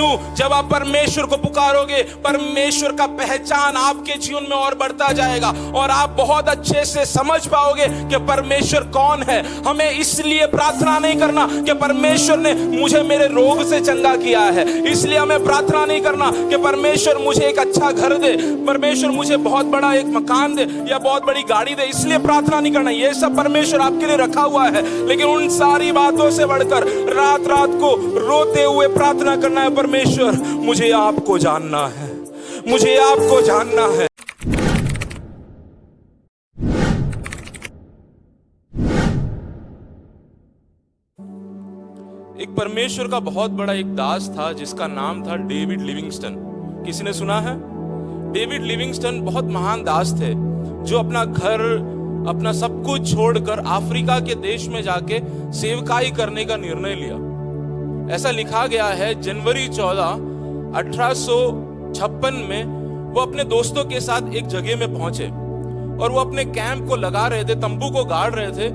क्यों? जब आप परमेश्वर को पुकारोगे, परमेश्वर का पहचान आपके जीवन में और बढ़ता जाएगा और आप बहुत अच्छे से समझ पाओगे कि परमेश्वर कौन है। हमें इसलिए प्रार्थना नहीं करना कि परमेश्वर ने मुझे मेरे रोग से चंगा किया है, इसलिए हमें प्रार्थना नहीं करना कि परमेश्वर मुझे एक अच्छा घर दे, परमेश्वर मुझे बहुत बड़ा एक मकान दे या बहुत बड़ी गाड़ी दे, इसलिए प्रार्थना नहीं करना। ये सब परमेश्वर आपके लिए रखा हुआ है, लेकिन उन सारी बातों से बढ़कर रात रात को रोते हुए प्रार्थना करना है, परमेश्वर मुझे आपको जानना है, मुझे आपको जानना है। एक परमेश्वर का बहुत बड़ा एक दास था जिसका नाम था डेविड लिविंगस्टन। किसी ने सुना है? डेविड लिविंगस्टन बहुत महान दास थे जो अपना घर, अपना सब कुछ छोड़कर अफ्रीका के देश में जाके सेवकाई करने का निर्णय लिया। ऐसा लिखा गया है, जनवरी 14, 1856 में वो अपने दोस्तों के साथ एक जगह में पहुंचे और वो अपने कैंप को लगा रहे थे, तंबू को गाड़ रहे थे।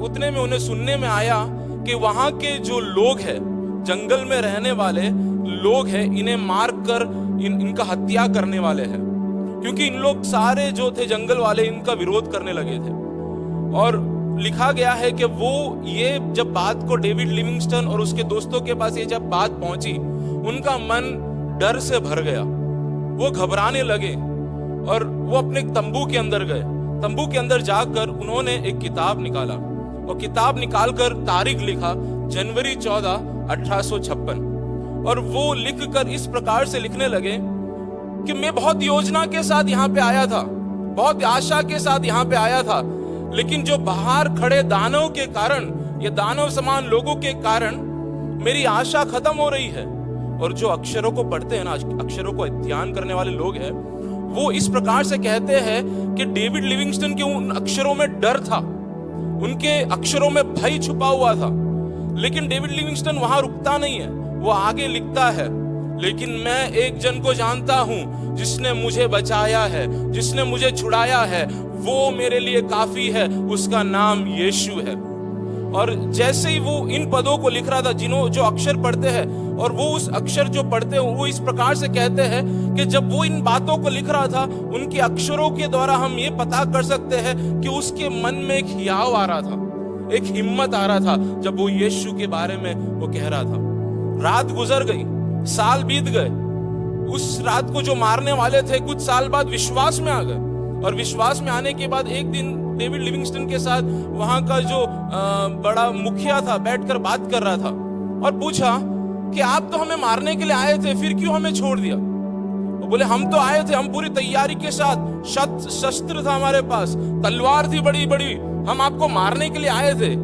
उतने में उन्हें सुनने में आया कि वहां के जो लोग हैं, जंगल में रहने वाले लोग हैं, इन्हें मार कर इनका हत्या करने वाले हैं, क्योंकि इन लोग सारे जो थे जंगल वाले इनका विरोध करने लगे थे। और लिखा गया है कि वो ये जब बात को डेविड लिविंगस्टन और उसके दोस्तों के पास ये जब बात पहुंची, उनका मन डर से भर गया, वो घबराने लगे और वो अपने तंबू के अंदर गए। तंबू के अंदर जाकर उन्होंने एक किताब निकाला और किताब निकालकर तारीख लिखा जनवरी 14, 1856, और वो लिखकर इस प्रकार से लिखने लगे कि मैं बहुत योजना के साथ यहाँ पे आया था, बहुत आशा के साथ यहाँ पे आया था, लेकिन जो बाहर खड़े दानव के कारण, ये दानव समान लोगों के कारण मेरी आशा खत्म हो रही है। और जो अक्षरों को पढ़ते हैं ना, अक्षरों को ध्यान करने वाले लोग हैं, वो इस प्रकार से कहते हैं कि डेविड लिविंगस्टन के उन अक्षरों में डर था, उनके अक्षरों में भय छुपा हुआ था। लेकिन डेविड लिविंगस्टन वहां रुकता नहीं है, वो आगे लिखता है, लेकिन मैं एक जन को जानता हूं जिसने मुझे बचाया है, जिसने मुझे छुड़ाया है, वो मेरे लिए काफी है, उसका नाम यीशु है। और जैसे ही वो इन पदों को लिख रहा था, जो अक्षर पढ़ते हैं, और वो उस अक्षर जो पढ़ते हैं वो इस प्रकार से कहते हैं कि जब वो इन बातों को लिख रहा था, उनके अक्षरों के द्वारा हम ये पता कर सकते हैं कि उसके मन में एक हियाव आ रहा था, एक हिम्मत आ रहा था जब वो यीशु के बारे में वो कह रहा था। रात गुजर गई, साल बीत गए, उस रात को जो मारने वाले थे कुछ साल बाद विश्वास में आ गए, और विश्वास में आने के बाद एक दिन डेविड लिविंगस्टन के साथ वहां का जो बड़ा मुखिया था बैठकर बात कर रहा था और पूछा कि आप तो हमें मारने के लिए आए थे, फिर क्यों हमें छोड़ दिया? वो बोले हम तो आए थे, हम पूरी तैयारी के साथ, शस्त्र था हमारे पास, तलवार थी बड़ी बड़ी, हम आपको मारने के लिए आए थे।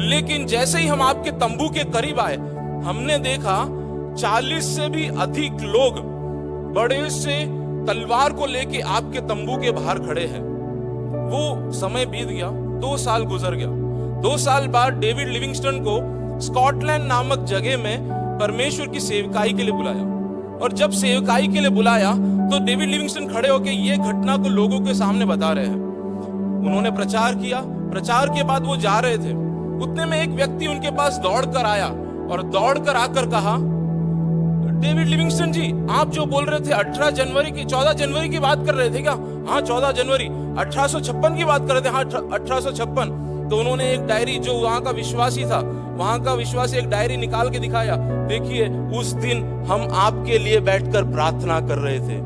लेकिन जैसे ही हम आपके तंबू के करीब आए, हमने देखा 40 से भी अधिक लोग बड़े से तलवार को लेके आपके तंबू के बाहर खड़े हैं। वो समय बीत गया, 2 साल गुजर गया। 2 साल बाद डेविड लिविंगस्टन को स्कॉटलैंड नामक जगह में परमेश्वर की सेवकाई के लिए बुलाया, और जब सेवकाई के लिए बुलाया तो डेविड लिविंगस्टन खड़े होकर ये घटना को लोगों के सामने बता रहे हैं। उन्होंने प्रचार किया, प्रचार के बाद वो जा रहे थे, उतने में एक व्यक्ति उनके पास दौड़कर आया और दौड़कर आकर कहा, डेविड लिविंगस्टन जी, आप जो बोल रहे थे 14 जनवरी की बात कर रहे थे क्या? हाँ 14 जनवरी 1856 की बात कर रहे थे। हाँ 1856। तो उन्होंने एक डायरी, जो वहां का विश्वासी था, वहां का विश्वासी एक डायरी निकाल के दिखाया, देखिए उस दिन हम आपके लिए बैठकर प्रार्थना कर रहे थे।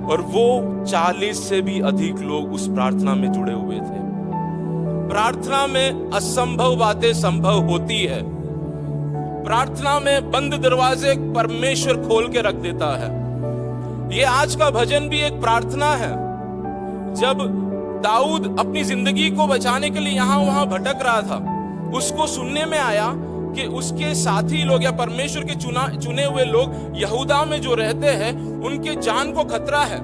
और वो 40 से भी अधिक लोग उस प्रार्थना में जुड़े हुए थे। प्रार्थना में असंभव बातें संभव होती है। प्रार्थना में बंद दरवाजे परमेश्वर खोल के रख देता है। ये आज का भजन भी एक प्रार्थना है। जब दाऊद अपनी जिंदगी को बचाने के लिए यहां वहां भटक रहा था, उसको सुनने में आया कि उसके साथी लोग या परमेश्वर के चुने हुए लोग यहूदा में जो रहते हैं, उनके जान को खतरा है,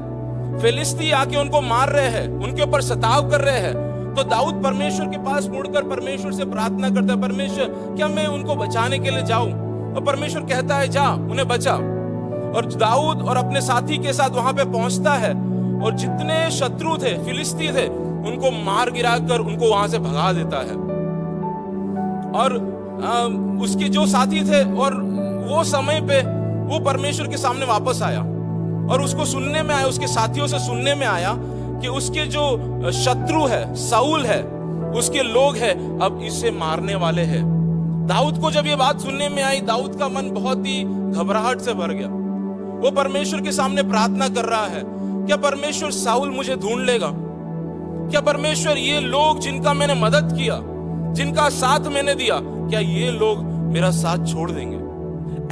फिलिस्ती आके उनको मार रहे हैं, उनके ऊपर सताव कर रहे हैं। तो दाऊद परमेश्वर के पास मुड़कर परमेश्वर से प्रार्थना करता है, परमेश्वर क्या मैं उनको बचाने के लिए जाऊं? और परमेश्वर कहता है जा, उन्हें बचा। और दाऊद और अपने साथी के साथ वहां पे पहुंचता है, और जितने शत्रु थे, फिलिस्ती थे, उनको मार गिराकर उनको वहां से भगा देता है। और उसके जो साथी थे, और वो समय पे वो परमेश्वर के सामने वापस आया और उसको सुनने में आया, उसके साथियों से सुनने में आया कि उसके जो शत्रु है, साउल है, उसके लोग हैं अब इसे मारने वाले हैं। दाऊद को जब ये बात सुनने में आई, दाऊद का मन बहुत ही घबराहट से भर गया। वो परमेश्वर के सामने प्रार्थना कर रहा है, क्या परमेश्वर साउल मुझे ढूंढ लेगा? क्या परमेश्वर ये लोग जिनका मैंने मदद किया, जिनका साथ मैंने दिया, क्या ये लोग मेरा साथ छोड़ देंगे?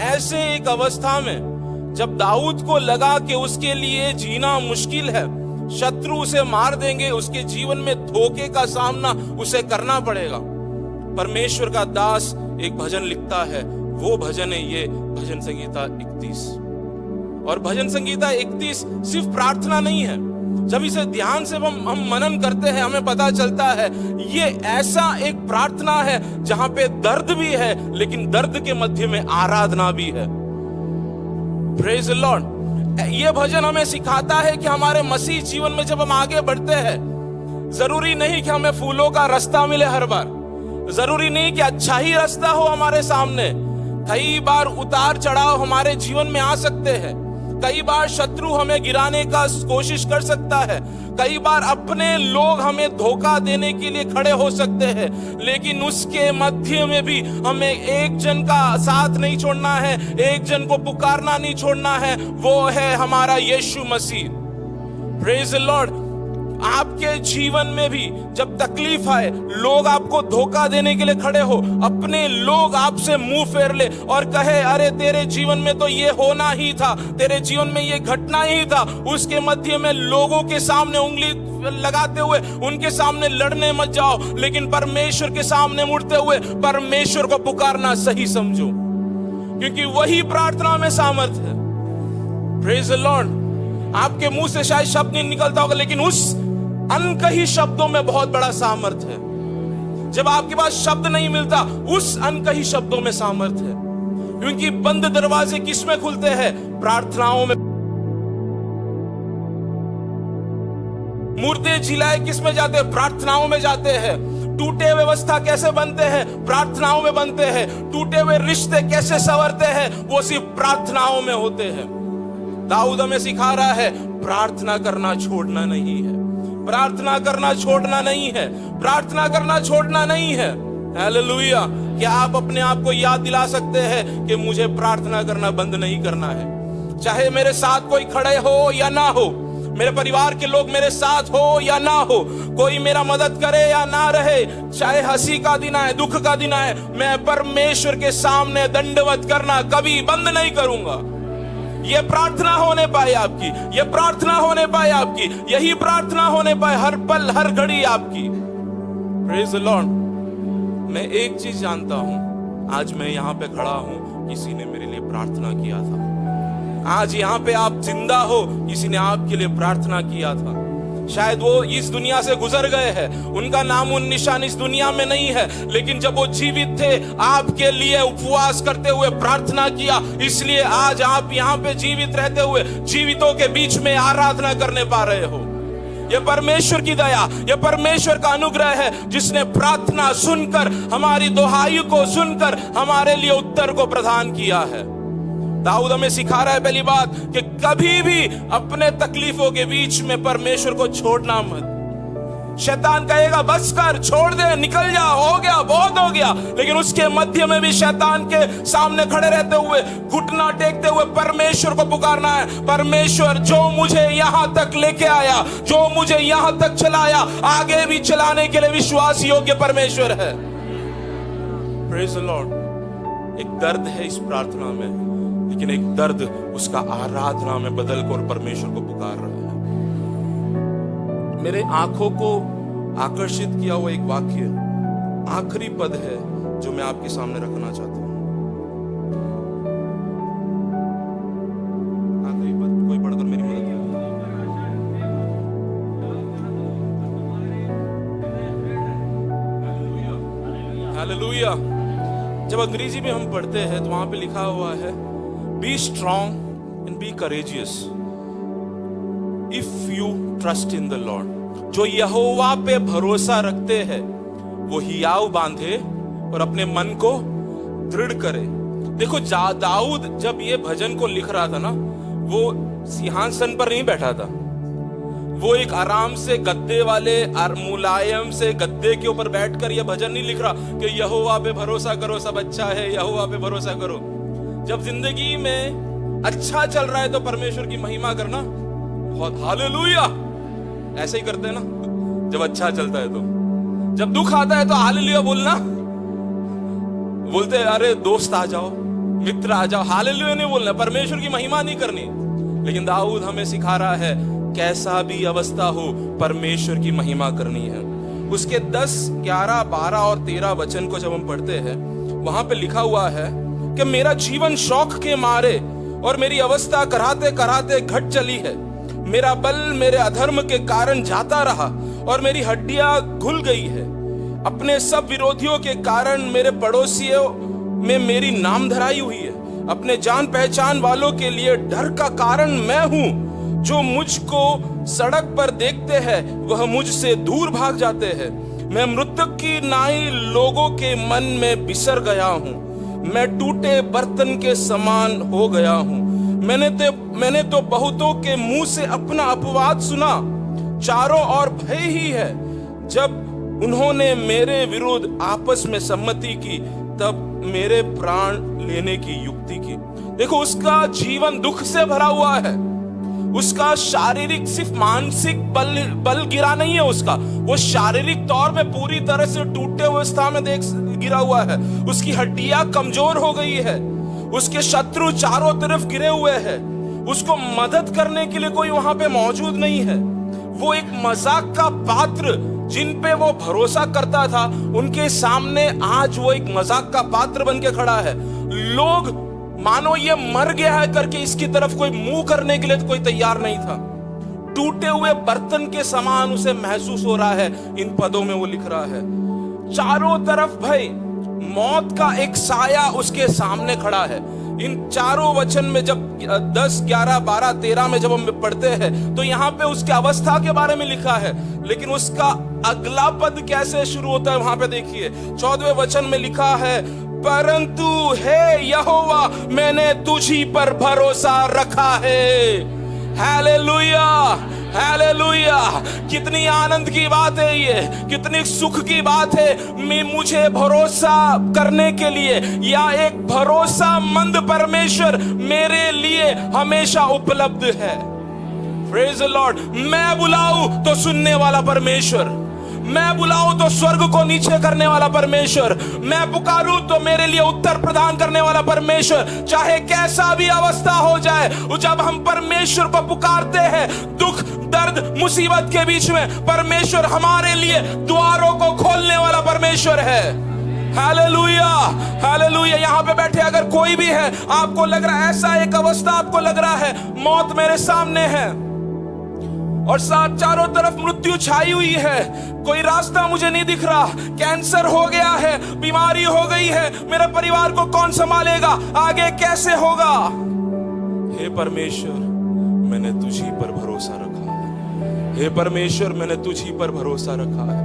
ऐसे एक अवस्था में जब दाऊद को लगा कि उसके लिए जीना मुश्किल है, शत्रु उसे मार देंगे, उसके जीवन में धोखे का सामना उसे करना पड़ेगा, परमेश्वर का दास एक भजन लिखता है। वो भजन है ये भजन संगीता 31। और भजन संगीता 31 सिर्फ प्रार्थना नहीं है। जब इसे ध्यान से हम मनन करते हैं, हमें पता चलता है ये ऐसा एक प्रार्थना है जहां पे दर्द भी है, लेकिन दर्द के मध्य में आराधना भी है। Praise the Lord. ये भजन हमें सिखाता है कि हमारे मसीह जीवन में जब हम आगे बढ़ते हैं, जरूरी नहीं कि हमें फूलों का रास्ता मिले हर बार, जरूरी नहीं कि अच्छा ही रास्ता हो हमारे सामने। कई बार उतार चढ़ाव हमारे जीवन में आ सकते हैं, कई बार शत्रु हमें गिराने का कोशिश कर सकता है, कई बार अपने लोग हमें धोखा देने के लिए खड़े हो सकते हैं, लेकिन उसके मध्य में भी हमें एक जन का साथ नहीं छोड़ना है, एक जन को पुकारना नहीं छोड़ना है, वो है हमारा Yeshu Masih. Praise the lord. आपके जीवन में भी जब तकलीफ आए, लोग आपको धोखा देने के लिए खड़े हो, अपने लोग आपसे मुंह फेर ले और कहे अरे तेरे जीवन में तो ये होना ही था, तेरे जीवन में ये घटना ही था, उसके मध्य में लोगों के सामने उंगली लगाते हुए उनके सामने लड़ने मत जाओ, लेकिन परमेश्वर के सामने मुड़ते हुए परमेश्वर को पुकारना सही समझो, क्योंकि वही प्रार्थना में सामर्थ है। Praise the lord. आपके मुंह से शायद शब्द नहीं निकलता होगा, लेकिन उस अनकही शब्दों में बहुत बड़ा सामर्थ है। जब आपके पास शब्द नहीं मिलता, उस अनकही शब्दों में सामर्थ है, क्योंकि बंद दरवाजे किसमें खुलते हैं? प्रार्थनाओं में। मुर्दे जिलाए किसमें जाते हैं? प्रार्थनाओं में जाते हैं। टूटे व्यवस्था कैसे बनते हैं? प्रार्थनाओं में बनते हैं। टूटे हुए रिश्ते कैसे संवरते हैं? वो सिर्फ प्रार्थनाओं में होते हैं। दाऊद हमें सिखा रहा है प्रार्थना करना छोड़ना नहीं है, प्रार्थना करना छोड़ना नहीं है, प्रार्थना करना छोड़ना नहीं है। हालेलुया। क्या आप अपने आप को याद दिला सकते हैं कि मुझे प्रार्थना करना बंद नहीं करना है? चाहे मेरे साथ कोई खड़े हो या ना हो, मेरे परिवार के लोग मेरे साथ हो या ना हो, कोई मेरा मदद करे या ना रहे, चाहे हंसी का दिन आए, दुख का दिन आए, मैं परमेश्वर के सामने दंडवत करना कभी बंद नहीं करूंगा। ये प्रार्थना होने पाए आपकी, ये प्रार्थना होने पाए आपकी, यही प्रार्थना होने पाए हर पल हर घड़ी आपकी। Praise the Lord. मैं एक चीज जानता हूं, आज मैं यहां पे खड़ा हूं, किसी ने मेरे लिए प्रार्थना किया था। आज यहां पे आप जिंदा हो, किसी ने आपके लिए प्रार्थना किया था। शायद वो इस दुनिया से गुजर गए हैं, उनका नाम उन निशान इस दुनिया में नहीं है, लेकिन जब वो जीवित थे, आपके लिए उपवास करते हुए प्रार्थना किया, इसलिए आज आप यहाँ पे जीवित रहते हुए जीवितों के बीच में आराधना करने पा रहे हो। ये परमेश्वर की दया, ये परमेश्वर का अनुग्रह है, जिसने प्रार्थना सुनकर, हमारी दुहाई को सुनकर हमारे लिए उत्तर को प्रदान किया है। दाऊद हमें सिखा रहा है पहली बात कि कभी भी अपने तकलीफों के बीच में परमेश्वर को छोड़ना मत। शैतान कहेगा बस कर, छोड़ दे, निकल जा, हो गया, बहुत हो गया, लेकिन उसके मध्य में भी शैतान के सामने खड़े रहते हुए, घुटना टेकते हुए परमेश्वर को पुकारना है। परमेश्वर जो मुझे यहां तक लेके आया, जो मुझे यहां तक चलाया, आगे भी चलाने के लिए विश्वास योग्य परमेश्वर है। Praise the Lord. एक दर्द है इस प्रार्थना में, लेकिन एक दर्द उसका आराधना में बदल कर परमेश्वर को पुकार रहा है। मेरे आंखों को आकर्षित किया हुआ एक वाक्य, आखिरी पद है जो मैं आपके सामने रखना चाहता हूं। आखिरी पद कोई पढ़कर मेरी मदद करें। हालेलुया। जब अंग्रेजी में हम पढ़ते हैं तो वहां पे लिखा हुआ है be strong and be courageous if you trust in the Lord. जो यहोवा पे भरोसा रखते हैं वो हियाव बांधे और अपने मन को दृढ़ करे। देखो दाऊद जब ये भजन को लिख रहा था ना, वो सिंहासन पर नहीं बैठा था, वो एक आराम से गद्दे वाले मुलायम से गद्दे के ऊपर बैठकर ये भजन नहीं लिख रहा कि यहोवा पे भरोसा करो, सब अच्छा है, यहोवा पे भरोसा करो। जब जिंदगी में अच्छा चल रहा है तो परमेश्वर की महिमा करना, बहुत हालेलुया ऐसे ही करते हैं ना जब अच्छा चलता है। तो जब दुख आता है तो हालेलुया बोलना, बोलते हैं अरे दोस्त आ जाओ, मित्र आ जाओ, हालेलुया नहीं बोलना, परमेश्वर की महिमा नहीं करनी। लेकिन दाऊद हमें सिखा रहा है कैसा भी अवस्था हो परमेश्वर की महिमा करनी है। उसके 10, 11, 12 और 13 वचन को जब हम पढ़ते हैं, वहां पे लिखा हुआ है कि मेरा जीवन शौक के मारे और मेरी अवस्था कराते कराते घट चली है। मेरा बल मेरे अधर्म के कारण जाता रहा और मेरी हड्डियां घुल गई है। अपने सब विरोधियों के कारण मेरे पड़ोसियों में मेरी नामधराई हुई है। अपने जान पहचान वालों के लिए डर का कारण मैं हूं। जो मुझको सड़क पर देखते हैं वह मुझसे दूर भाग जाते हैं। मैं मृतक की नाई लोगों के मन में बिसर गया हूं। मैं टूटे बर्तन के समान हो गया हूं। मैंने तो बहुतों के मुंह से अपना अपवाद सुना। चारों ओर भय ही है। जब उन्होंने मेरे विरुद्ध आपस में सम्मति की तब मेरे प्राण लेने की युक्ति की। देखो उसका जीवन दुख से भरा हुआ है। उसका शारीरिक सिर्फ मानसिक बल गिरा नहीं है, उसका वो शारीरिक तौर पे पूरी तरह से टूटे हुए अवस्था में गिरा हुआ है। उसकी हड्डियां कमजोर हो गई है। उसके शत्रु चारों तरफ गिरे हुए हैं। उसको मदद करने के लिए कोई वहां पे मौजूद नहीं है। वो एक मजाक का पात्र, जिन पे वो भरोसा करता था उनके सामने आज वो एक मजाक का पात्र बन के खड़ा है। लोग मानो ये मर गया है करके इसकी तरफ कोई मुंह करने के लिए तो कोई तैयार नहीं था। टूटे हुए बर्तन के समान उसे महसूस हो रहा है। इन पदों में वो लिख रहा है चारों तरफ भय, मौत का एक साया उसके सामने खड़ा है। इन चारों वचन में जब 10, 11, 12, 13 में जब हम पढ़ते हैं तो यहाँ पे उसकी अवस्था के बारे में लिखा है, लेकिन उसका अगला पद कैसे शुरू होता है वहां पे देखिए। 14वें वचन में लिखा है परंतु हे यहोवा मैंने तुझी पर भरोसा रखा है। Hallelujah, hallelujah. कितनी आनंद की बात है ये, कितनी सुख की बात है। मुझे भरोसा करने के लिए या एक भरोसामंद परमेश्वर मेरे लिए हमेशा उपलब्ध है। Praise the Lord. मैं बुलाऊं तो सुनने वाला परमेश्वर, मैं बुलाऊं तो स्वर्ग को नीचे करने वाला परमेश्वर, मैं पुकारूं तो मेरे लिए उत्तर प्रदान करने वाला परमेश्वर। चाहे कैसा भी अवस्था हो जाए, जब हम परमेश्वर को पुकारते हैं दुख दर्द मुसीबत के बीच में, परमेश्वर हमारे लिए द्वारों को खोलने वाला परमेश्वर है। Hallelujah, hallelujah. यहाँ पे बैठे अगर कोई भी है, आपको लग रहा है ऐसा एक अवस्था, आपको लग रहा है मौत मेरे सामने है और चारों तरफ मृत्यु छाई हुई है, कोई रास्ता मुझे नहीं दिख रहा, कैंसर हो गया है, बीमारी हो गई है, मेरे परिवार को कौन संभालेगा, आगे कैसे होगा। हे परमेश्वर मैंने तुझी पर भरोसा रखा है। हे परमेश्वर मैंने तुझी पर भरोसा रखा है।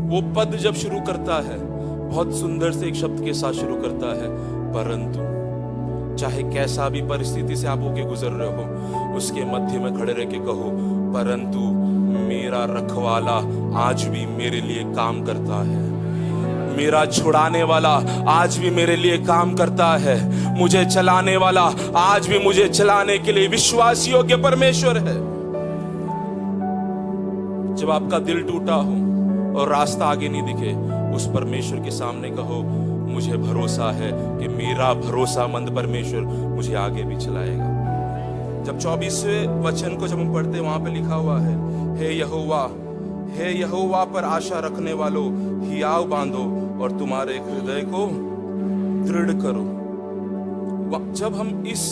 वो पद जब शुरू करता है बहुत सुंदर से एक शब्द के साथ शुरू करता है परंतु। चाहे कैसा भी परिस्थिति से आप होके गुजर रहे हो, उसके मध्य में खड़े रह के कहो परंतु मेरा रखवाला आज भी मेरे लिए काम करता है। मेरा छुड़ाने वाला आज भी मेरे लिए काम करता है। मुझे चलाने वाला आज भी मुझे चलाने के लिए विश्वास योग्य परमेश्वर है। जब आपका दिल टूटा हो और रास्ता आगे नहीं दिखे, उस परमेश्वर के सामने कहो मुझे भरोसा है कि मेरा भरोसामंद परमेश्वर मुझे आगे भी चलाएगा। जब 24वें वचन को जब हम पढ़ते हैं वहां पे लिखा हुआ है हे यहोवा पर आशा रखने वालों हियाव बांधो और तुम्हारे हृदय को दृढ़ करो। जब हम इस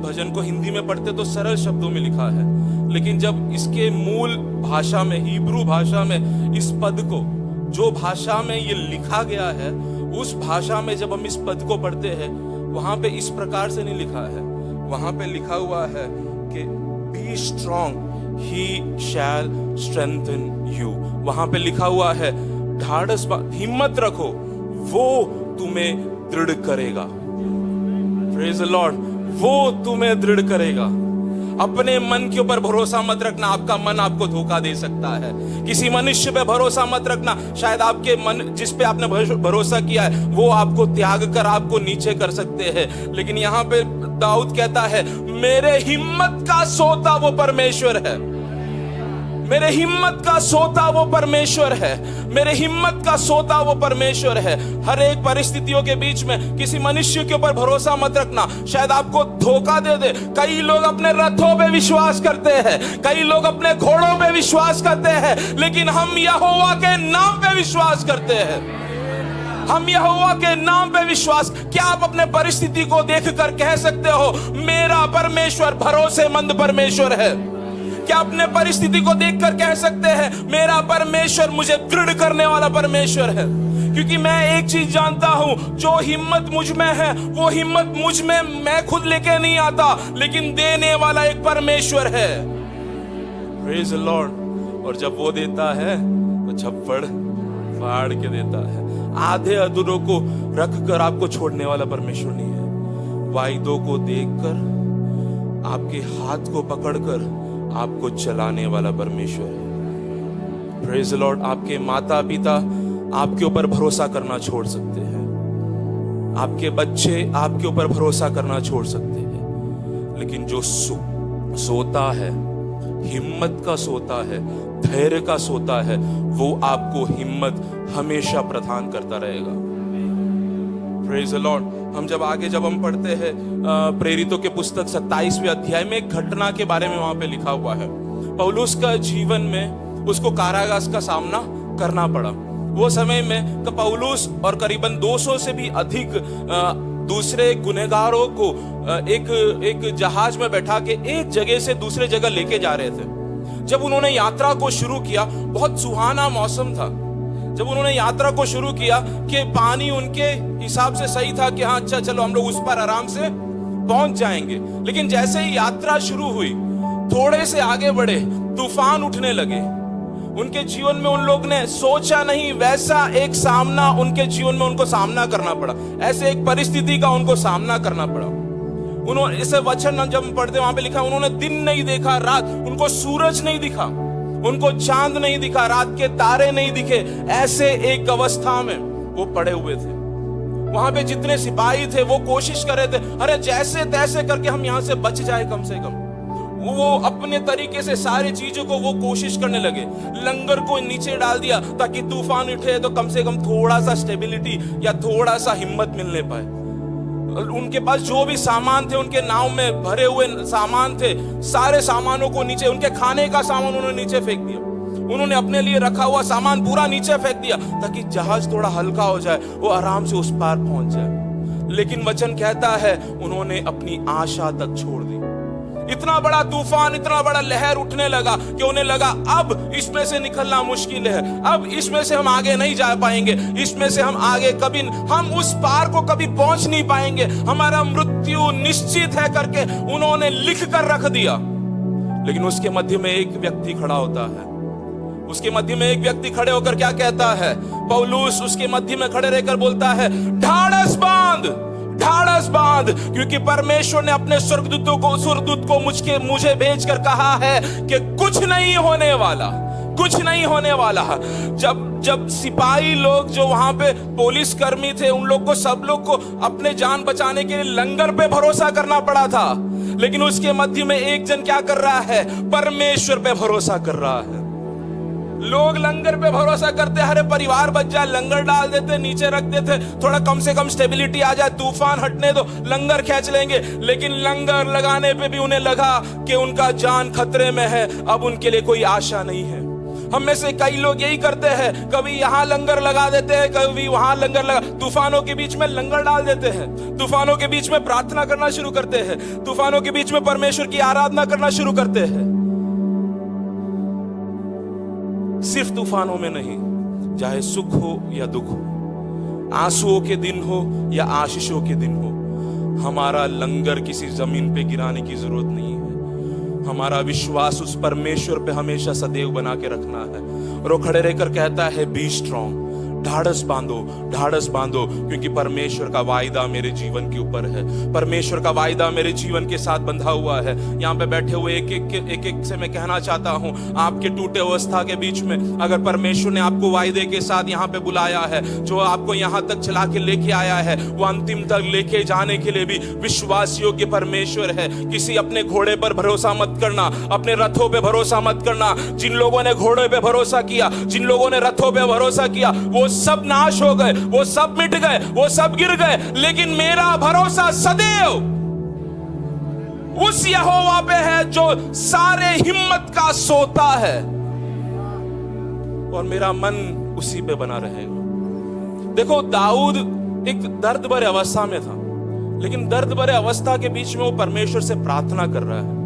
भजन को हिंदी में पढ़ते तो सरल शब्दों में लिखा है, लेकिन जब इसके मूल भाषा में, हिब्रू भाषा में, इस पद को जो भाषा में ये लिखा गया है उस भाषा में जब हम इस पद को पढ़ते हैं वहां पे इस प्रकार से नहीं लिखा है। वहां पे लिखा हुआ है कि be strong he shall strengthen you. वहां पे लिखा हुआ है ढाढ़स, हिम्मत रखो, वो तुम्हें दृढ़ करेगा। Praise the Lord. वो तुम्हें दृढ़ करेगा। अपने मन के ऊपर भरोसा मत रखना, आपका मन आपको धोखा दे सकता है। किसी मनुष्य पे भरोसा मत रखना, शायद आपके मन जिस पे आपने भरोसा किया है वो आपको त्याग कर आपको नीचे कर सकते हैं। लेकिन यहाँ पे दाऊद कहता है, मेरे हिम्मत का सोता वो परमेश्वर है। मेरे हिम्मत का सोता वो परमेश्वर है। मेरे हिम्मत का सोता वो परमेश्वर है। हर एक परिस्थितियों के बीच में किसी मनुष्य के ऊपर भरोसा मत रखना, शायद आपको धोखा दे दे। कई लोग अपने रथों पे विश्वास करते हैं, कई लोग अपने घोड़ों पे विश्वास करते हैं, लेकिन हम यहोवा के नाम पे विश्वास करते हैं। हम यहोवा के नाम पे विश्वास। क्या आप अपने परिस्थिति को देखकर कह सकते हो, मेरा परमेश्वर भरोसेमंद परमेश्वर है? क्या अपने परिस्थिति को देखकर कह सकते हैं, मेरा परमेश्वर मुझे दृढ़ करने वाला परमेश्वर है? क्योंकि मैं एक चीज जानता हूं, जो हिम्मत मुझ में है वो हिम्मत मुझ में मैं खुद लेके नहीं आता, लेकिन देने वाला एक परमेश्वर है। Praise the Lord. और जब वो देता है तो झप्पड़ फाड़ के देता है। आधे अधूरों को रख कर आपको छोड़ने वाला परमेश्वर नहीं है। वायदों को देखकर, आपके हाथ को पकड़कर आपको चलाने वाला परमेश्वर है। Praise the lord. आपके माता पिता आपके ऊपर भरोसा करना छोड़ सकते हैं, आपके बच्चे आपके ऊपर भरोसा करना छोड़ सकते हैं, लेकिन जो सोता है, हिम्मत का सोता है, धैर्य का सोता है, वो आपको हिम्मत हमेशा प्रदान करता रहेगा। Praise the Lord. जब हम पढ़ते हैं प्रेरितों के पुस्तक 27वें अध्याय में एक घटना के बारे में वहां पे लिखा हुआ है। पौलुस का जीवन में उसको कारागार का सामना करना पड़ा। वो समय में पौलुस और करीबन 200 से भी अधिक दूसरे गुनहगारों को एक जहाज में बैठा के एक जगह से दूसरे जगह लेके जा रहे थे। जब उन्होंने यात्रा को शुरू किया, बहुत सुहाना मौसम था। जब उन्होंने यात्रा को शुरू किया कि पानी उनके हिसाब से सही था कि हाँ अच्छा चलो हम लोग उस पर आराम से पहुंच जाएंगे। लेकिन जैसे ही यात्रा शुरू हुई, थोड़े से आगे बढ़े, तूफान उठने लगे। उनके जीवन में उन लोग ने सोचा नहीं वैसा एक सामना उनके जीवन में उनको सामना करना पड़ा। ऐसे एक परिस्थिति का उनको सामना करना पड़ा। उन्होंने इसे वचन जब पढ़ते वहां पे लिखा, उन्होंने दिन नहीं देखा, रात, उनको सूरज नहीं दिखा, उनको चांद नहीं दिखा, रात के तारे नहीं दिखे। ऐसे एक अवस्था में वो पड़े हुए थे। वहां पे जितने सिपाही थे वो कोशिश कर रहे थे, अरे जैसे तैसे करके हम यहां से बच जाए कम से कम। वो अपने तरीके से सारी चीजों को वो कोशिश करने लगे। लंगर को नीचे डाल दिया ताकि तूफान उठे तो कम से कम थोड़ा सा स्टेबिलिटी या थोड़ा सा हिम्मत मिलने पाए। उनके पास जो भी सामान थे, उनके नाव में भरे हुए सामान थे, सारे सामानों को नीचे, उनके खाने का सामान उन्होंने नीचे फेंक दिया। उन्होंने अपने लिए रखा हुआ सामान पूरा नीचे फेंक दिया ताकि जहाज थोड़ा हल्का हो जाए, वो आराम से उस पार पहुंच जाए। लेकिन वचन कहता है उन्होंने अपनी आशा तक छोड़ दी। इतना बड़ा तूफान, इतना बड़ा लहर उठने लगा कि उन्हें लगा अब इसमें से निकलना मुश्किल है, अब इसमें से हम आगे नहीं जा पाएंगे, इसमें से हम आगे कभी, हम उस पार को कभी पहुंच नहीं पाएंगे, हमारा मृत्यु निश्चित है करके उन्होंने लिख कर रख दिया। लेकिन उसके मध्य में एक व्यक्ति खड़ा होता है। उसके मध्य में एक व्यक्ति खड़े होकर क्या कहता है? पौलुस उसके मध्य में खड़े रहकर बोलता है, ढाढ़स बांध, ढाढ़स बांध, क्योंकि परमेश्वर ने अपने स्वर्गदूत को मुझे भेजकर कहा है कि कुछ नहीं होने वाला, कुछ नहीं होने वाला। जब सिपाही लोग जो वहां पे पुलिस कर्मी थे, उन लोग को, सब लोग को अपने जान बचाने के लिए लंगर पे भरोसा करना पड़ा था। लेकिन उसके मध्य में एक जन क्या कर रहा है? परमेश्वर पे भरोसा कर रहा है। लोग लंगर पे भरोसा करते, हरे परिवार बच जाए, लंगर डाल देते, नीचे रख देते, थोड़ा कम से कम स्टेबिलिटी आ जाए, तूफान हटने दो, लंगर खींच लेंगे। लेकिन लंगर लगाने पे भी उन्हें लगा कि उनका जान खतरे में है, अब उनके लिए कोई आशा नहीं है। हम में से कई लोग यही करते हैं, कभी यहां लंगर लगा देते हैं, कभी वहां लंगर लगा, तूफानों के बीच में लंगर डाल देते हैं, तूफानों के बीच में प्रार्थना करना शुरू करते हैं, तूफानों के बीच में परमेश्वर की आराधना करना शुरू करते हैं। सिर्फ तूफानों में नहीं, चाहे सुख हो या दुख हो, आंसुओं के दिन हो या आशीषों के दिन हो, हमारा लंगर किसी जमीन पे गिराने की जरूरत नहीं है। हमारा विश्वास उस परमेश्वर पे हमेशा सदैव बना के रखना है। और वो खड़े रहकर कहता है, बी स्ट्रॉन्ग, ढाढ़स बांधो, ढाढ़स बांधो, क्योंकि परमेश्वर का वायदा मेरे जीवन के ऊपर है। परमेश्वर का वायदा मेरे जीवन के साथ बंधा हुआ है। यहाँ पे बैठे हुए एक एक से मैं कहना चाहता हूँ, आपके टूटे अवस्था के बीच में अगर परमेश्वर ने आपको वायदे के साथ यहाँ पे बुलाया है, जो आपको यहाँ तक चला के लेके आया है, वो अंतिम तक लेके जाने के लिए भी विश्वास योग्य परमेश्वर है। किसी अपने घोड़े पर भरोसा मत करना, अपने रथों पे भरोसा मत करना। जिन लोगों ने घोड़े पे भरोसा किया, जिन लोगों ने रथों पे भरोसा किया, वो सब नाश हो गए, वो सब मिट गए, वो सब गिर गए। लेकिन मेरा भरोसा सदैव उस यहोवा पे है जो सारे हिम्मत का सोता है, और मेरा मन उसी पे बना रहेगा। देखो, दाऊद एक दर्द भरे अवस्था में था, लेकिन दर्द भरे अवस्था के बीच में वो परमेश्वर से प्रार्थना कर रहा है,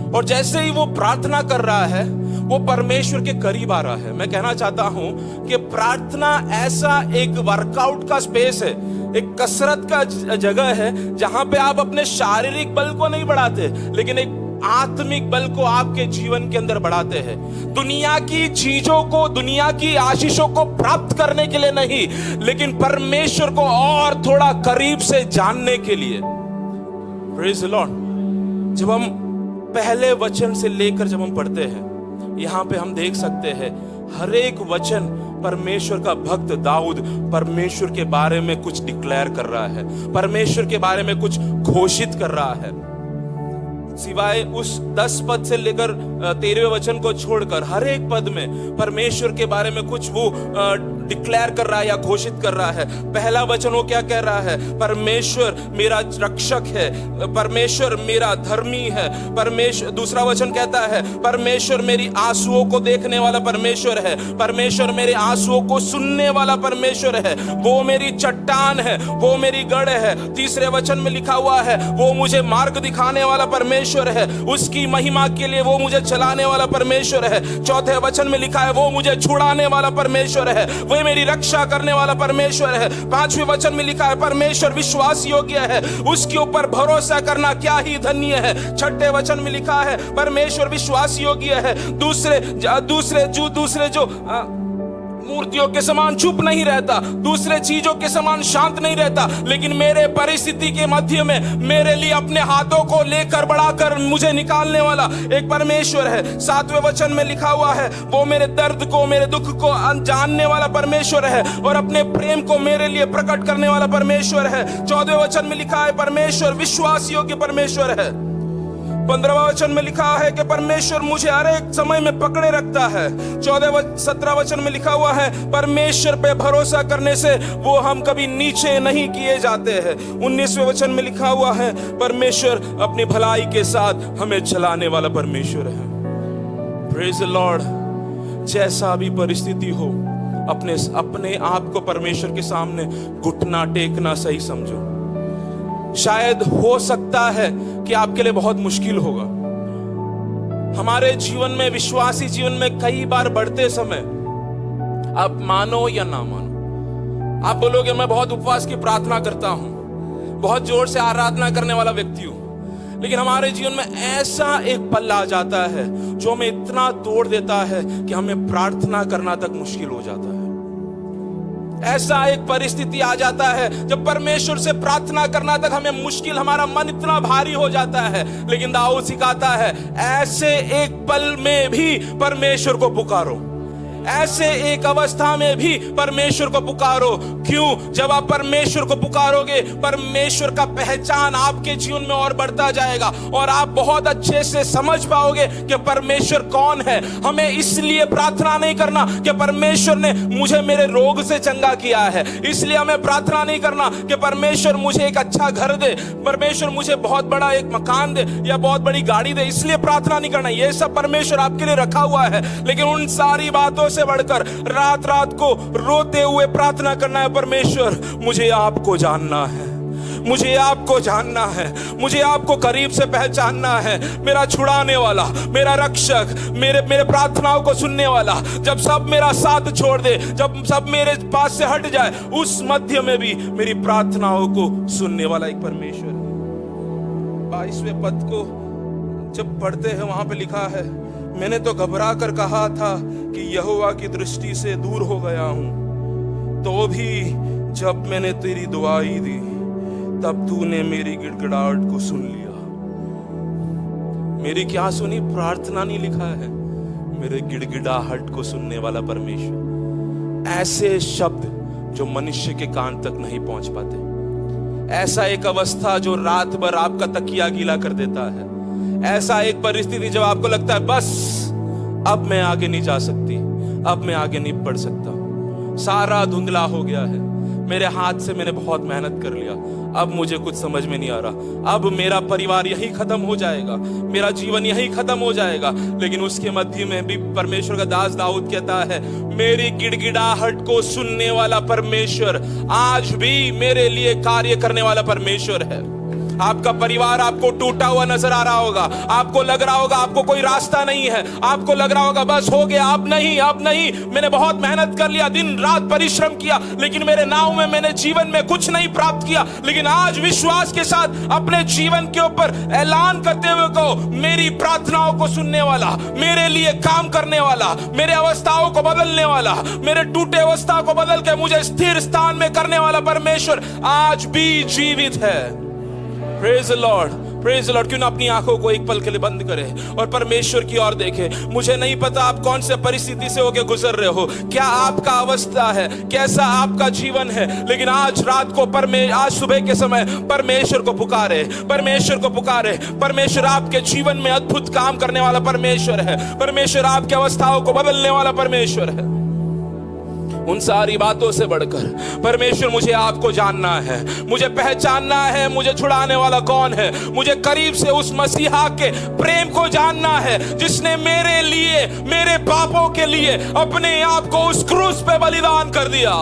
और जैसे ही वो प्रार्थना कर रहा है, वो परमेश्वर के करीब आ रहा है। मैं कहना चाहता हूं कि प्रार्थना ऐसा एक वर्कआउट का स्पेस है, एक कसरत का जगह है, जहां पे आप अपने शारीरिक बल को नहीं बढ़ाते, लेकिन एक आत्मिक बल को आपके जीवन के अंदर बढ़ाते हैं। दुनिया की चीजों को, दुनिया की आशीषों को प्राप्त करने के लिए नहीं, लेकिन परमेश्वर को और थोड़ा करीब से जानने के लिए। Praise the Lord. जब हम पहले वचन से लेकर जब हम पढ़ते हैं, यहां पे हम देख सकते हैं हर एक वचन परमेश्वर का भक्त दाऊद परमेश्वर के बारे में कुछ डिक्लेयर कर रहा है, परमेश्वर के बारे में कुछ घोषित कर रहा है। सिवाय उस 10 पद से लेकर 13वें वचन को छोड़कर हर एक पद में परमेश्वर के बारे में कुछ वो डिक्लेयर कर रहा है या घोषित कर रहा है। पहला वचन वो क्या कह रहा है? परमेश्वर मेरा रक्षक है, परमेश्वर मेरा धर्मी है। परमेश्वर, दूसरा वचन कहता है परमेश्वर मेरी आंसुओं को देखने वाला परमेश्वर है, परमेश्वर मेरे आंसुओं को सुनने वाला परमेश्वर है, वो मेरी चट्टान है, वो मेरी गढ़ है। तीसरे वचन में लिखा हुआ है वो मुझे मार्ग दिखाने वाला परमेश्वर है, उसकी महिमा के लिए वो मुझे चलाने वाला परमेश्वर है। चौथे वचन में लिखा है वो मुझे छुड़ाने वाला परमेश्वर है, वो मेरी रक्षा करने वाला परमेश्वर है। पांचवें वचन में लिखा है परमेश्वर विश्वास योग्य है, उसके ऊपर भरोसा करना क्या ही धन्य है। छठे वचन में लिखा है परमेश्वर विश्वास योग्य है, दूसरे जो मूर्तियों के समान चुप नहीं रहता, दूसरे चीजों के समान शांत नहीं रहता, लेकिन मेरे परिस्थिति के मध्य में मेरे लिए अपने हाथों को लेकर बढ़ाकर मुझे निकालने वाला एक परमेश्वर है। सातवें वचन में लिखा हुआ है वो मेरे दर्द को, मेरे दुख को जानने वाला परमेश्वर है और अपने प्रेम को मेरे लिए प्रकट करने वाला परमेश्वर है। 14वें वचन में लिखा है परमेश्वर विश्वास योग्य परमेश्वर है। 15वां वचन में लिखा है कि परमेश्वर मुझे हर एक समय में पकड़े रखता है। 17 वचन में लिखा हुआ है परमेश्वर पे भरोसा करने से वो हम कभी नीचे नहीं किए जाते हैं। 19वें वचन में लिखा हुआ है परमेश्वर अपनी भलाई के साथ हमें चलाने वाला परमेश्वर है। Praise the Lord. जैसा भी परिस्थिति हो, अपने आप को परमेश्वर के सामने घुटना टेकना सही समझो। शायद हो सकता है कि आपके लिए बहुत मुश्किल होगा। हमारे जीवन में, विश्वासी जीवन में कई बार बढ़ते समय, आप मानो या ना मानो, आप बोलोगे मैं बहुत उपवास की प्रार्थना करता हूं, बहुत जोर से आराधना करने वाला व्यक्ति हूं, लेकिन हमारे जीवन में ऐसा एक पल आ जाता है जो हमें इतना तोड़ देता है कि हमें प्रार्थना करना तक मुश्किल हो जाता है। ऐसा एक परिस्थिति आ जाता है जब परमेश्वर से प्रार्थना करना तक हमें मुश्किल, हमारा मन इतना भारी हो जाता है। लेकिन दाऊद सिखाता है ऐसे एक पल में भी परमेश्वर को पुकारो, ऐसे एक अवस्था में भी परमेश्वर को पुकारो। क्यों? जब आप परमेश्वर को पुकारोगे, परमेश्वर का पहचान आपके जीवन में और बढ़ता जाएगा और आप बहुत अच्छे से समझ पाओगे कि परमेश्वर कौन है। हमें इसलिए प्रार्थना नहीं करना कि परमेश्वर ने मुझे मेरे रोग से चंगा किया है, इसलिए हमें प्रार्थना नहीं करना कि परमेश्वर मुझे एक अच्छा घर दे, परमेश्वर मुझे बहुत बड़ा एक मकान दे या बहुत बड़ी गाड़ी दे, इसलिए प्रार्थना नहीं करना। ये सब परमेश्वर आपके लिए रखा हुआ है, लेकिन उन सारी बातों से बढ़कर रात रात को रोते हुए प्रार्थना करना है परमेश्वर मुझे आपको जानना है, मुझे आपको जानना है, मुझे आपको करीब से पहचानना है। मेरा छुड़ाने वाला, मेरा रक्षक, मेरे प्रार्थनाओं को सुनने वाला, जब सब मेरा साथ छोड़ दे, जब सब मेरे पास से हट जाए, उस मध्य में भी मेरी प्रार्थनाओं को सुनने वाला एक परमेश्वर है। 22वें पद को जब पढ़ते हैं वहां पे लिखा है मैंने तो घबरा कर कहा था कि यहोवा की दृष्टि से दूर हो गया हूं, तो भी जब मैंने तेरी दुआई दी, तब तूने मेरी गिड़गिड़ाहट को सुन लिया। मेरी क्या सुनी? प्रार्थना नहीं लिखा है, मेरे गिड़गिड़ाहट को सुनने वाला परमेश्वर। ऐसे शब्द जो मनुष्य के कान तक नहीं पहुंच पाते, ऐसा एक अवस्था जो रात भर आपका तकिया गीला कर देता है, ऐसा एक परिस्थिति जब आपको लगता है बस अब मैं आगे नहीं जा सकती, अब मैं आगे नहीं बढ़ सकता, सारा धुंधला हो गया है, मेरे हाथ से मैंने बहुत मेहनत कर लिया, अब मुझे कुछ समझ में नहीं आ रहा, अब मेरा परिवार यही खत्म हो जाएगा, मेरा जीवन यही खत्म हो जाएगा। लेकिन उसके मध्य में भी परमेश्वर का दास दाऊद कहता है, मेरी गिड़गिड़ाहट को सुनने वाला परमेश्वर आज भी मेरे लिए कार्य करने वाला परमेश्वर है। आपका परिवार आपको टूटा हुआ नजर आ रहा होगा, आपको लग रहा होगा आपको कोई रास्ता नहीं है, आपको लग रहा होगा बस हो गया, अब नहीं, मैंने बहुत मेहनत कर लिया, दिन रात परिश्रम किया, लेकिन मेरे नाव में मैंने जीवन में कुछ नहीं प्राप्त किया। लेकिन आज विश्वास के साथ अपने जीवन के ऊपर ऐलान करते हुए कहो, मेरी प्रार्थनाओं को सुनने वाला, मेरे लिए काम करने वाला, मेरे अवस्थाओं को बदलने वाला, मेरे टूटे अवस्था को बदल के मुझे स्थिर स्थान में करने वाला परमेश्वर आज भी जीवित है। Praise the Lord, praise the Lord. क्यों ना अपनी आंखों को एक पल के लिए बंद करे और परमेश्वर की ओर देखे। मुझे नहीं पता आप कौन से परिस्थिति से होके गुजर रहे हो, क्या आपका अवस्था है, कैसा आपका जीवन है, लेकिन आज रात को आज सुबह के समय परमेश्वर को पुकारे, परमेश्वर को पुकारे। परमेश्वर आपके जीवन में अद्भुत काम करने वाला परमेश्वर है, परमेश्वर आपकी अवस्थाओं को बदलने वाला परमेश्वर है। उन सारी बातों से बढ़कर परमेश्वर, मुझे आपको जानना है, मुझे पहचानना है, मुझे छुड़ाने वाला कौन है, मुझे करीब से उस मसीहा के प्रेम को जानना है जिसने मेरे लिए, मेरे पापों के लिए अपने आप को उस क्रूस पे बलिदान कर दिया।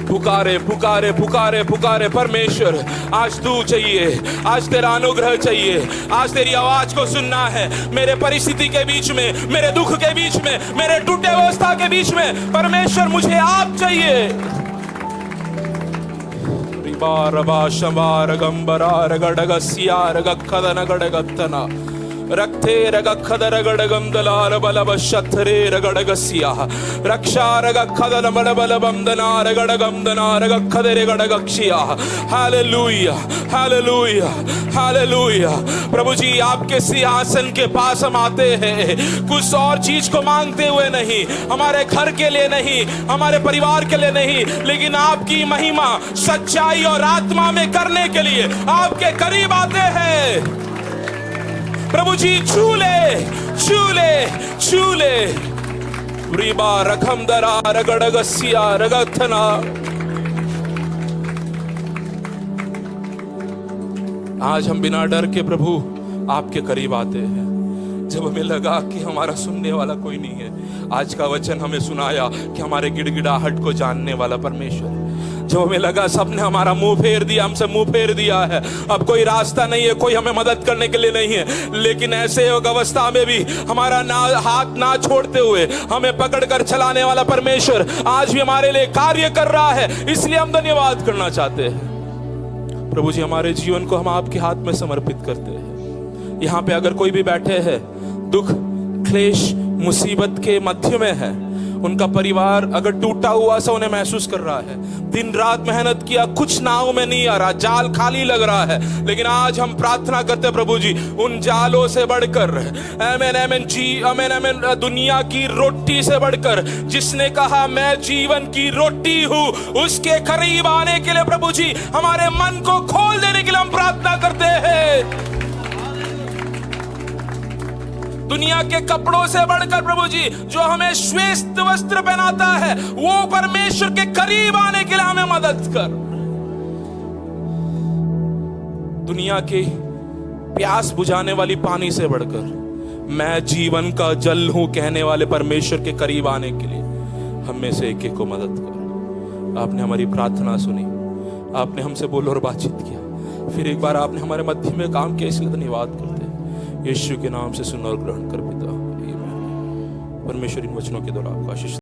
पुकारे पुकारे पुकारे पुकारे परमेश्वर, आज तू चाहिए, आज तेरा अनुग्रह चाहिए, आज तेरी आवाज को सुनना है। मेरे परिस्थिति के बीच में, मेरे दुख के बीच में, मेरे टूटे अवस्था के बीच में परमेश्वर मुझे आप चाहिए। रक्ते रगखदर गडगम दलाल बलब शत्रे रगडगसिया रक्षा रगखदल बलबल बमदनार गडगम दनार गखदरे गडगक्षिया। Hallelujah, hallelujah, hallelujah. प्रभु जी, आपके सिंहासन के पास हम आते हैं कुछ और चीज को मांगते हुए नहीं, हमारे घर के लिए नहीं, हमारे परिवार के लिए नहीं, लेकिन आपकी महिमा सच्चाई और आत्मा में करने के लिए आपके करीब आते हैं। प्रभु जी, छूले छूले छूले रिबा रखम दरा रगड़गसिया रगथना। आज हम बिना डर के प्रभु आपके करीब आते हैं। जब हमें लगा कि हमारा सुनने वाला कोई नहीं है, आज का वचन हमें सुनाया कि हमारे गिड़गिड़ाहट को जानने वाला परमेश्वर है। जब हमें लगा सबने हमारा मुंह फेर दिया, हमसे मुंह फेर दिया है, अब कोई रास्ता नहीं है, कोई हमें मदद करने के लिए नहीं है, लेकिन ऐसे योग अवस्था में भी हमारा हाथ ना छोड़ते हुए हमें पकड़कर चलाने वाला परमेश्वर आज भी हमारे लिए कार्य कर रहा है। इसलिए हम धन्यवाद करना चाहते हैं। प्रभु जी, हमारे जीवन को हम आपके हाथ में समर्पित करते हैं। यहाँ पे अगर कोई भी बैठे हैं, दुख क्लेश मुसीबत के मध्य में है, उनका परिवार अगर टूटा हुआ सा उन्हें महसूस कर रहा है, दिन रात मेहनत किया, कुछ नाव में नहीं आ रहा, जाल खाली लग रहा है, लेकिन आज हम प्रार्थना करते हैं प्रभु जी, उन जालों से बढ़कर, आमीन आमीन जी, आमीन आमीन, दुनिया की रोटी से बढ़कर, जिसने कहा मैं जीवन की रोटी हूं, उसके करीब आने के लिए प्रभु जी हमारे मन को खोल देने के लिए हम प्रार्थना करते हैं। दुनिया के कपड़ों से बढ़कर प्रभु जी जो हमें श्वेत वस्त्र पहनाता है, वो परमेश्वर के करीब आने के लिए हमें मदद कर। दुनिया के प्यास बुझाने वाली पानी से बढ़कर मैं जीवन का जल हूं कहने वाले परमेश्वर के करीब आने के लिए हम में से एक एक को मदद कर। आपने हमारी प्रार्थना सुनी, आपने हमसे बोलो और बातचीत किया, फिर एक बार आपने हमारे मध्य में काम किया, इसलिए धन्यवाद करते हैं। यीशु के नाम से सुन और ग्रहण कर पिता, आमीन। परमेश्वर इन वचनों के द्वारा आपको आशीष